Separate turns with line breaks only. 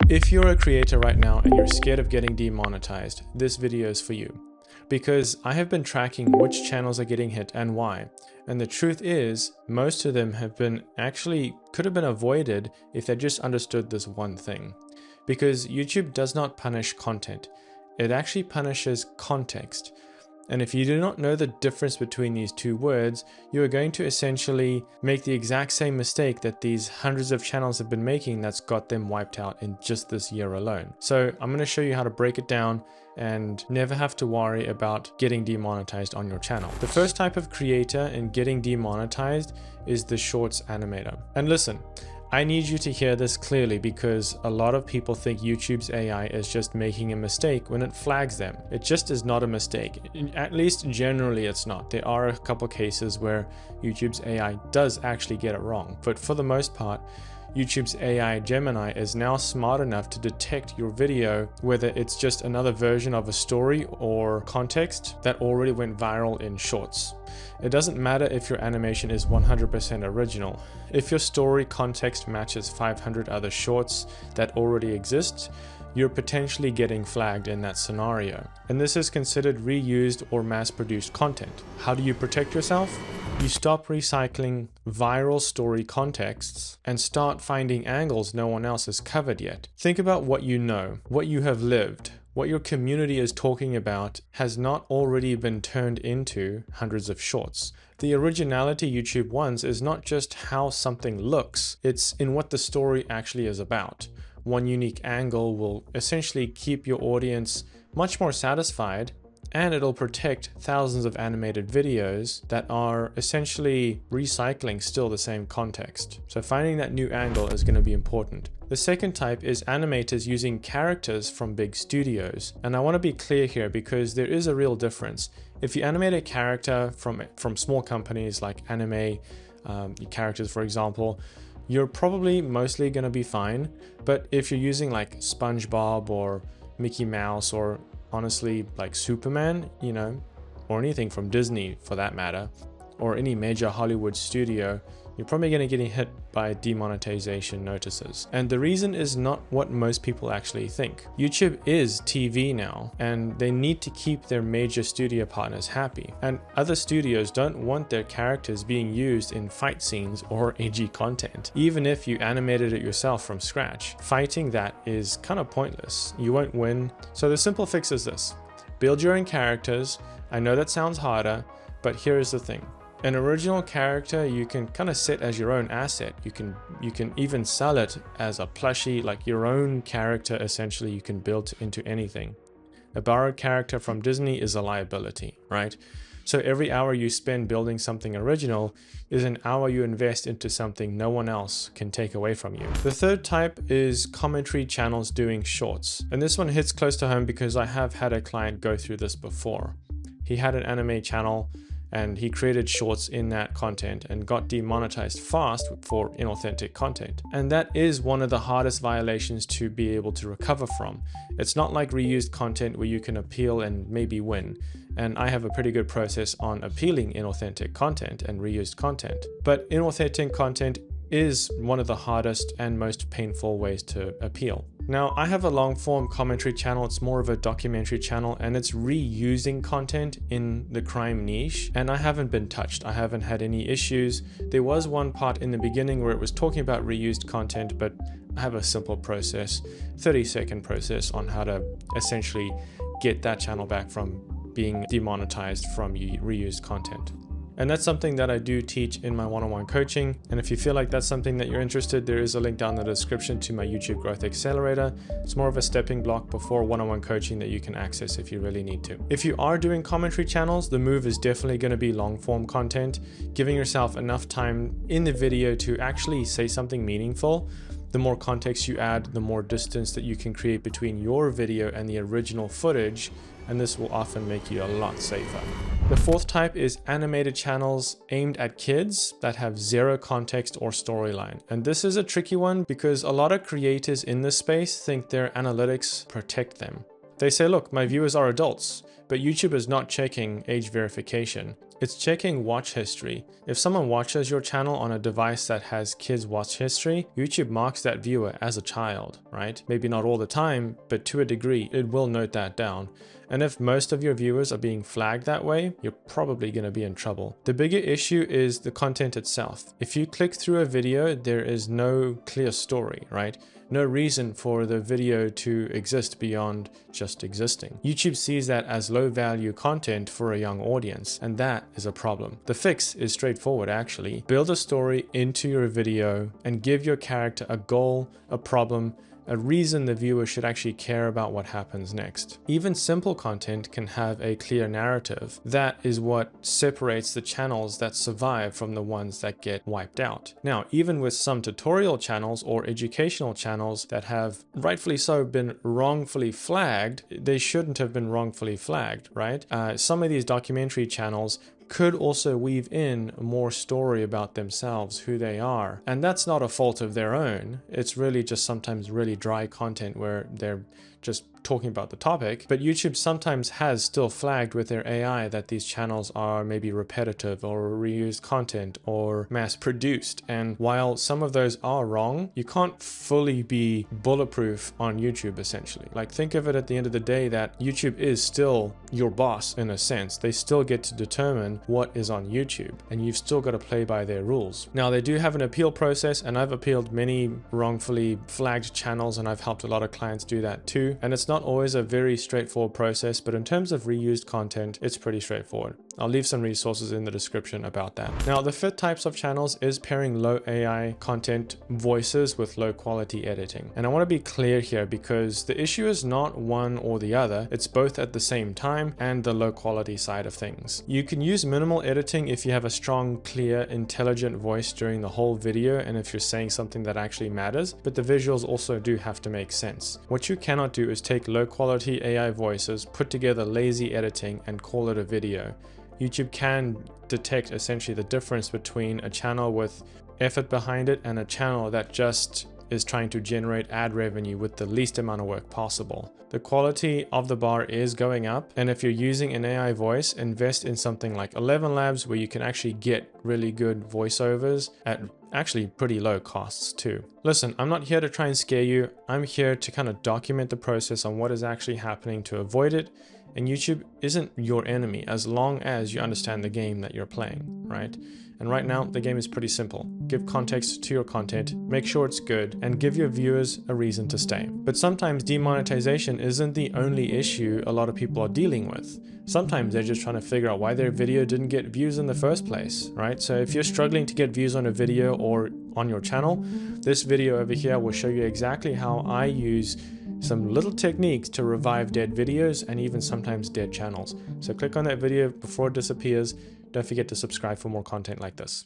If you're a creator right now and you're scared of getting demonetized, this video is for you. Because I have been tracking which channels are getting hit and why. And the truth is, most of them could have been avoided if they just understood this one thing. Because YouTube does not punish content. It actually punishes context. And if you do not know the difference between these two words, you are going to essentially make the exact same mistake that these hundreds of channels have been making that's got them wiped out in just this year alone. So I'm going to show you how to break it down and never have to worry about getting demonetized on your channel. The first type of creator in getting demonetized is the shorts animator. And listen, I need you to hear this clearly because a lot of people think YouTube's AI is just making a mistake when it flags them. It just is not a mistake. At least generally it's not. There are a couple cases where YouTube's AI does actually get it wrong. But for the most part, YouTube's AI Gemini is now smart enough to detect your video, whether it's just another version of a story or context that already went viral in shorts. It doesn't matter if your animation is 100% original. If your story context matches 500 other shorts that already exist, you're potentially getting flagged in that scenario. And this is considered reused or mass-produced content. How do you protect yourself? You stop recycling viral story contexts and start finding angles no one else has covered yet. Think about what you know, what you have lived, what your community is talking about has not already been turned into hundreds of shorts. The originality YouTube wants is not just how something looks, it's in what the story actually is about. One unique angle will essentially keep your audience much more satisfied, and it'll protect thousands of animated videos that are essentially recycling still the same context. So finding that new angle is going to be important. The second type is animators using characters from big studios. And I want to be clear here because there is a real difference. If you animate a character from small companies like anime characters, for example, you're probably mostly going to be fine. But if you're using like SpongeBob or Mickey Mouse or honestly like Superman, or anything from Disney for that matter, or any major Hollywood studio, you're probably going to get hit by demonetization notices. And the reason is not what most people actually think. YouTube is TV now, and they need to keep their major studio partners happy. And other studios don't want their characters being used in fight scenes or edgy content. Even if you animated it yourself from scratch, fighting that is kind of pointless. You won't win. So the simple fix is this: build your own characters. I know that sounds harder, but here is the thing. An original character you can kind of set as your own asset. You can even sell it as a plushie, like your own character essentially you can build into anything. A borrowed character from Disney is a liability, right? So every hour you spend building something original is an hour you invest into something no one else can take away from you. The third type is commentary channels doing shorts. And this one hits close to home because I have had a client go through this before. He had an anime channel and he created shorts in that content and got demonetized fast for inauthentic content. And that is one of the hardest violations to be able to recover from. It's not like reused content where you can appeal and maybe win. And I have a pretty good process on appealing inauthentic content and reused content. But inauthentic content is one of the hardest and most painful ways to appeal. Now, I have a long form commentary channel. It's more of a documentary channel and it's reusing content in the crime niche, and I haven't been touched. I haven't had any issues. There was one part in the beginning where it was talking about reused content, but I have a simple process, 30-second process on how to essentially get that channel back from being demonetized from reused content. And that's something that I do teach in my one-on-one coaching. And if you feel like that's something that you're interested, there is a link down in the description to my YouTube Growth Accelerator. It's more of a stepping block before one-on-one coaching that you can access if you really need to. If you are doing commentary channels, the move is definitely going to be long-form content, giving yourself enough time in the video to actually say something meaningful. The more context you add, the more distance that you can create between your video and the original footage, and this will often make you a lot safer. The fourth type is animated channels aimed at kids that have zero context or storyline. And this is a tricky one because a lot of creators in this space think their analytics protect them. They say, look, my viewers are adults, but YouTube is not checking age verification. It's checking watch history. If someone watches your channel on a device that has kids' watch history, YouTube marks that viewer as a child, right? Maybe not all the time, but to a degree, it will note that down. And if most of your viewers are being flagged that way, you're probably going to be in trouble. The bigger issue is the content itself. If you click through a video, there is no clear story, right? No reason for the video to exist beyond just existing. YouTube sees that as low value content for a young audience, and that is a problem. The fix is straightforward actually. Build a story into your video and give your character a goal, a problem, a reason the viewer should actually care about what happens next. Even simple content can have a clear narrative. That is what separates the channels that survive from the ones that get wiped out. Now, even with some tutorial channels or educational channels that have rightfully so been wrongfully flagged, they shouldn't have been wrongfully flagged, right? Some of these documentary channels could also weave in more story about themselves, who they are. And that's not a fault of their own. It's really just sometimes really dry content where they're just talking about the topic. But YouTube sometimes has still flagged with their AI that these channels are maybe repetitive or reused content or mass produced. And while some of those are wrong, you can't fully be bulletproof on YouTube essentially. Like, think of it at the end of the day that YouTube is still your boss in a sense. They still get to determine what is on YouTube and you've still got to play by their rules. Now, they do have an appeal process, and I've appealed many wrongfully flagged channels and I've helped a lot of clients do that too. And it's not always a very straightforward process, but in terms of reused content, it's pretty straightforward. I'll leave some resources in the description about that. Now, the fifth types of channels is pairing low AI content voices with low quality editing. And I want to be clear here because the issue is not one or the other. It's both at the same time and the low quality side of things. You can use minimal editing if you have a strong, clear, intelligent voice during the whole video and if you're saying something that actually matters, but the visuals also do have to make sense. What you cannot do is take low quality AI voices, put together lazy editing and call it a video. YouTube can detect essentially the difference between a channel with effort behind it and a channel that just is trying to generate ad revenue with the least amount of work possible. The quality of the bar is going up, and if you're using an AI voice, invest in something like 11 Labs where you can actually get really good voiceovers at actually pretty low costs too. Listen, I'm not here to try and scare you. I'm here to kind of document the process on what is actually happening to avoid it. And YouTube isn't your enemy as long as you understand the game that you're playing, right? And right now, the game is pretty simple. Give context to your content, make sure it's good, and give your viewers a reason to stay. But sometimes demonetization isn't the only issue a lot of people are dealing with. Sometimes they're just trying to figure out why their video didn't get views in the first place, right? So if you're struggling to get views on a video or on your channel, this video over here will show you exactly how I use some little techniques to revive dead videos and even sometimes dead channels. So click on that video before it disappears. Don't forget to subscribe for more content like this.